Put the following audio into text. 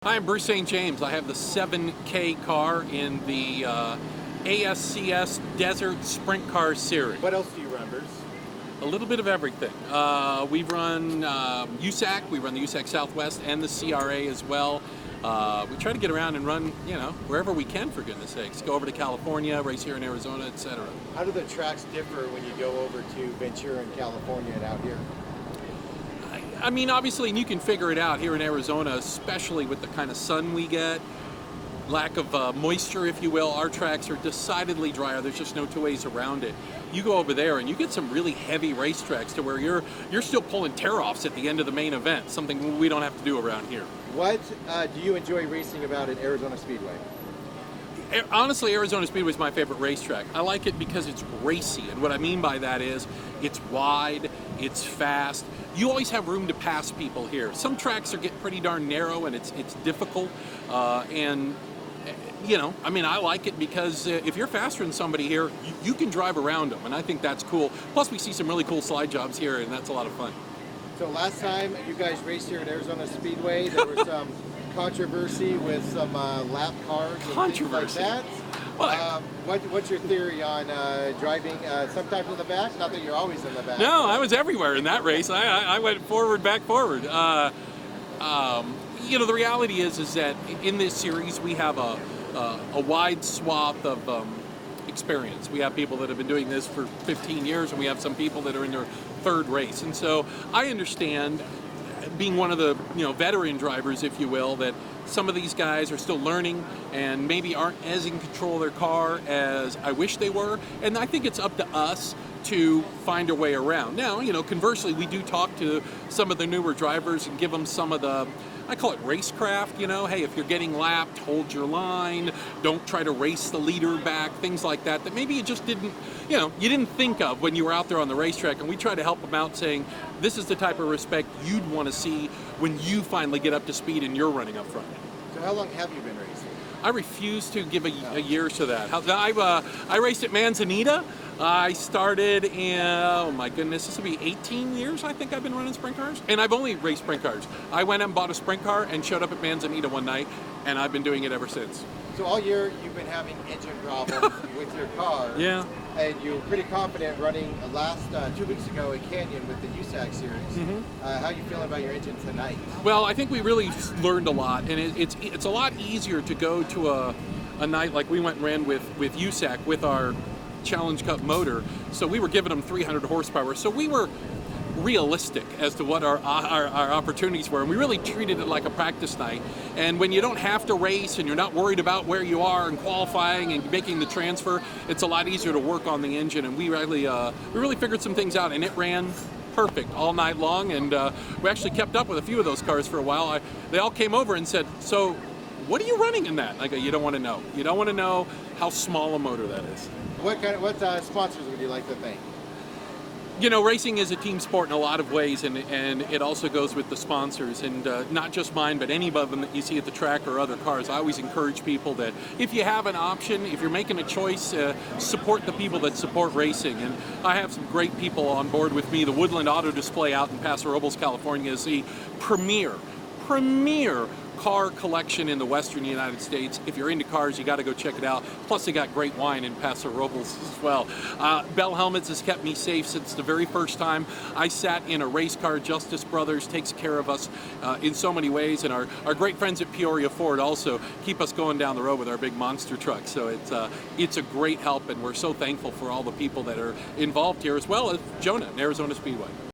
Hi, I'm Bruce St. James. I have the 7K car in the ASCS Desert Sprint Car Series. What else do you run, Bruce? A little bit of everything. We run USAC, we run the USAC Southwest and the CRA as well. We try to get around and run, wherever we can, for goodness sakes. Go over to California, race here in Arizona, etc. How do the tracks differ when you go over to Ventura in California and out here? I mean, obviously, and you can figure it out here in Arizona, especially with the kind of sun we get, lack of moisture, if you will. Our tracks are decidedly drier. There's just no two ways around it. You go over there and you get some really heavy racetracks to where you're still pulling tear-offs at the end of the main event, something we don't have to do around here. What do you enjoy racing about at Arizona Speedway? Honestly, Arizona Speedway is my favorite racetrack. I like it because it's racy, and what I mean by that is it's wide, it's fast. You always have room to pass people here. Some tracks get pretty darn narrow, and it's difficult. I like it because if you're faster than somebody here, you can drive around them, and I think that's cool. Plus, we see some really cool slide jobs here, and that's a lot of fun. So last time you guys raced here at Arizona Speedway, there was some controversy with some lap cars and things like that. Well, what's your theory on driving sometimes in the back? Not that you're always in the back. No, I was everywhere in that race. I went forward, back, forward. The reality is that in this series we have a wide swath of experience. We have people that have been doing this for 15 years, and we have some people that are in their third race. And so I understand, being one of the veteran drivers, if you will, that some of these guys are still learning and maybe aren't as in control of their car as I wish they were. And I think it's up to us to find a way around. Now, conversely, we do talk to some of the newer drivers and give them some of the, I call it racecraft, hey, if you're getting lapped, hold your line, don't try to race the leader back, things like that maybe you just didn't, you didn't think of when you were out there on the racetrack. And we try to help them out, saying, this is the type of respect you'd want to see when you finally get up to speed and you're running up front. So how long have you been racing? I refuse to give a year to that. I raced at Manzanita. I started in, oh my goodness, this will be 18 years I think I've been running sprint cars. And I've only raced sprint cars. I went and bought a sprint car and showed up at Manzanita one night, and I've been doing it ever since. So all year you've been having engine problems with your car. Yeah. And you were pretty confident running last 2 weeks ago at Canyon with the USAC series. Mm-hmm. How are you feeling about your engine tonight? Well, I think we really learned a lot, and it's a lot easier to go to a night like we went and ran with USAC with our Challenge Cup motor. So we were giving them 300 horsepower. So we were realistic as to what our opportunities were, and we really treated it like a practice night. And when you don't have to race and you're not worried about where you are and qualifying and making the transfer, it's a lot easier to work on the engine. And we really figured some things out, and it ran perfect all night long. And we actually kept up with a few of those cars for a while. They all came over and said, so what are you running in that? I go, you don't want to know. You don't want to know how small a motor that is. What sponsors would you like to thank? Racing is a team sport in a lot of ways, and it also goes with the sponsors, and not just mine, but any of them that you see at the track or other cars. I always encourage people that if you have an option, if you're making a choice, support the people that support racing. And I have some great people on board with me. The Woodland Auto Display out in Paso Robles, California is the premier car collection in the western United States. If you're into cars, you got to go check it out. Plus, they got great wine in Paso Robles as well. Bell Helmets has kept me safe since the very first time I sat in a race car. Justice Brothers takes care of us in so many ways, and our great friends at Peoria Ford also keep us going down the road with our big monster truck. So it's a great help, and we're so thankful for all the people that are involved here, as well as Jonah and Arizona Speedway.